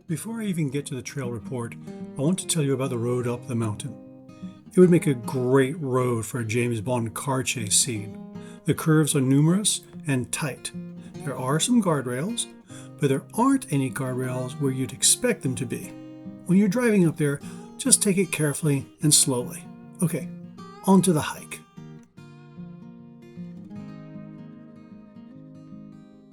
Before I even get to the trail report, I want to tell you about the road up the mountain. It would make a great road for a James Bond car chase scene. The curves are numerous and tight. There are some guardrails, but there aren't any guardrails where you'd expect them to be. When you're driving up there, just take it carefully and slowly. Okay, on to the hike.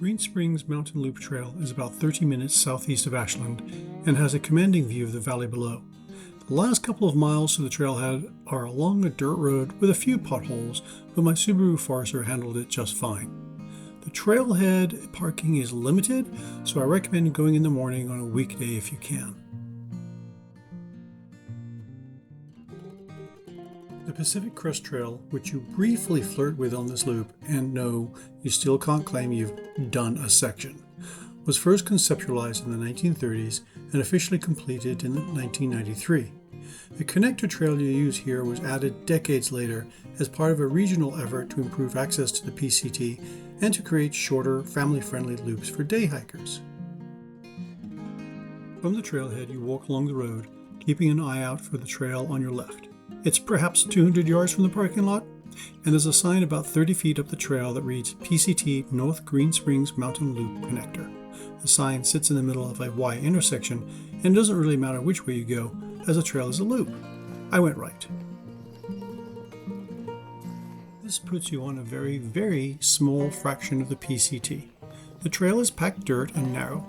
Green Springs Mountain Loop Trail is about 30 minutes southeast of Ashland and has a commanding view of the valley below. The last couple of miles to the trailhead are along a dirt road with a few potholes, but my Subaru Forester handled it just fine. The trailhead parking is limited, so I recommend going in the morning on a weekday if you can. The Pacific Crest Trail, which you briefly flirt with on this loop, and no, you still can't claim you've done a section, was first conceptualized in the 1930s and officially completed in 1993. The connector trail you use here was added decades later as part of a regional effort to improve access to the PCT and to create shorter, family-friendly loops for day hikers. From the trailhead, you walk along the road, keeping an eye out for the trail on your left. It's perhaps 200 yards from the parking lot, and there's a sign about 30 feet up the trail that reads PCT North Green Springs Mountain Loop Connector. The sign sits in the middle of a Y intersection, and it doesn't really matter which way you go, as the trail is a loop. I went right. This puts you on a very, very small fraction of the PCT. The trail is packed dirt and narrow.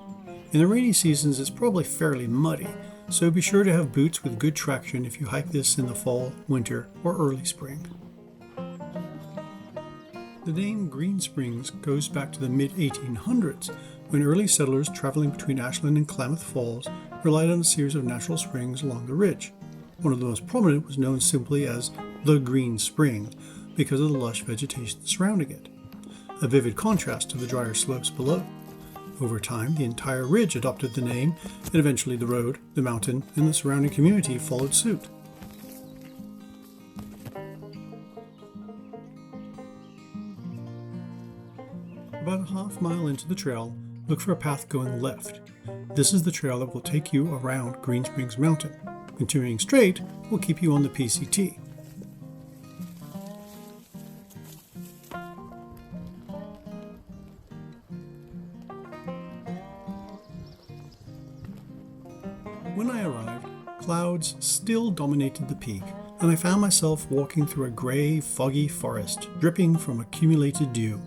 In the rainy seasons, it's probably fairly muddy, so be sure to have boots with good traction if you hike this in the fall, winter, or early spring. The name Green Springs goes back to the mid-1800s, when early settlers traveling between Ashland and Klamath Falls relied on a series of natural springs along the ridge. One of the most prominent was known simply as the Green Spring because of the lush vegetation surrounding it, a vivid contrast to the drier slopes below. Over time, the entire ridge adopted the name, and eventually the road, the mountain, and the surrounding community followed suit. About a half mile into the trail, look for a path going left. This is the trail that will take you around Green Springs Mountain. Continuing straight will keep you on the PCT. When I arrived, clouds still dominated the peak, and I found myself walking through a grey, foggy forest, dripping from accumulated dew.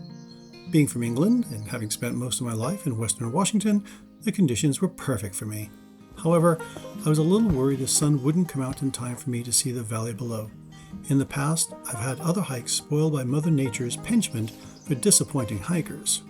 Being from England, and having spent most of my life in Western Washington, the conditions were perfect for me. However, I was a little worried the sun wouldn't come out in time for me to see the valley below. In the past, I've had other hikes spoiled by Mother Nature's penchant for disappointing hikers.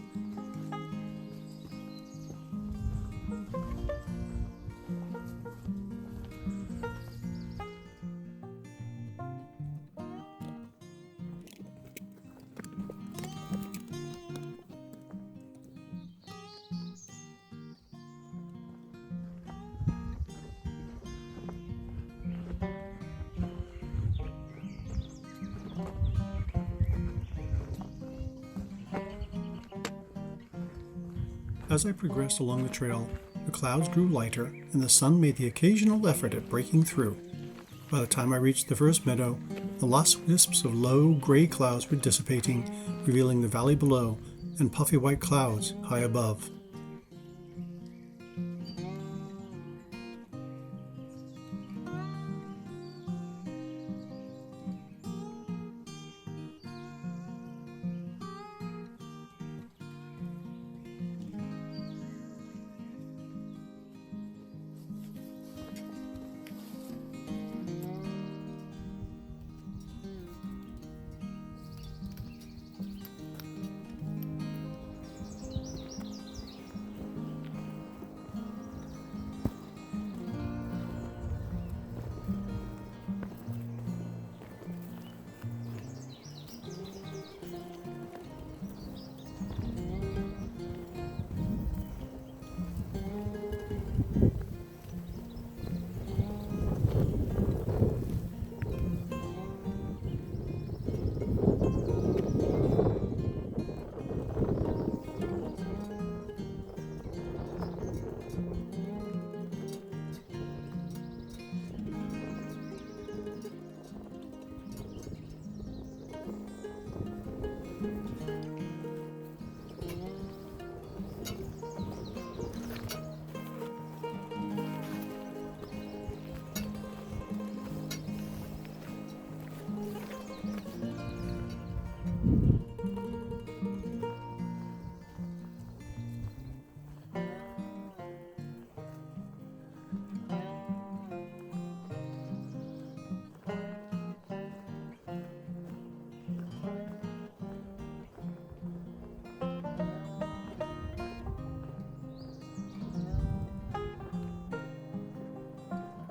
As I progressed along the trail, the clouds grew lighter and the sun made the occasional effort at breaking through. By the time I reached the first meadow, the last wisps of low, gray clouds were dissipating, revealing the valley below and puffy white clouds high above.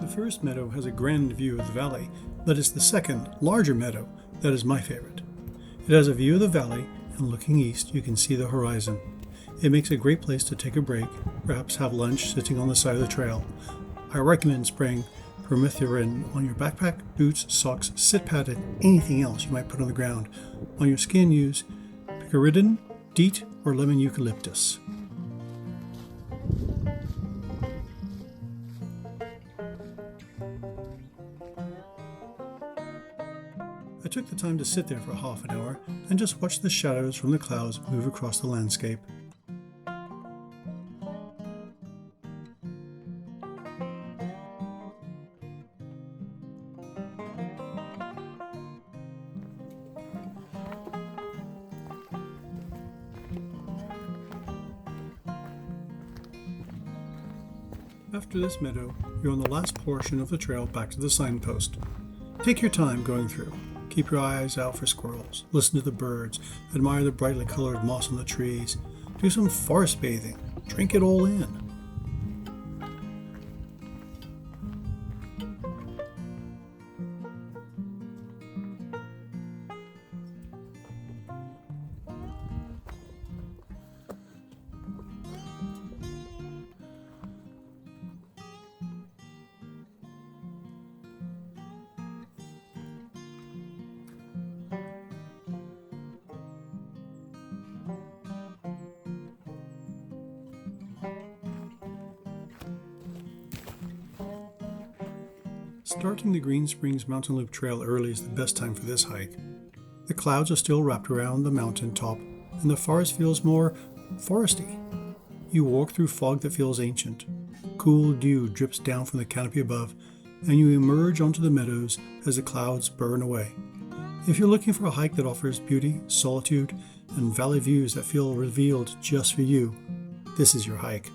The first meadow has a grand view of the valley, but it's the second, larger meadow that is my favorite. It has a view of the valley, and looking east you can see the horizon. It makes a great place to take a break, perhaps have lunch sitting on the side of the trail. I recommend spraying permethrin on your backpack, boots, socks, sit pad, and anything else you might put on the ground. On your skin use picaridin, DEET, or lemon eucalyptus. I took the time to sit there for half an hour and just watch the shadows from the clouds move across the landscape. After this meadow, you're on the last portion of the trail back to the signpost. Take your time going through. Keep your eyes out for squirrels, listen to the birds, admire the brightly colored moss on the trees, do some forest bathing, drink it all in. Starting the Green Springs Mountain Loop Trail early is the best time for this hike. The clouds are still wrapped around the mountain top, and the forest feels more foresty. You walk through fog that feels ancient. Cool dew drips down from the canopy above, and you emerge onto the meadows as the clouds burn away. If you're looking for a hike that offers beauty, solitude, and valley views that feel revealed just for you, this is your hike.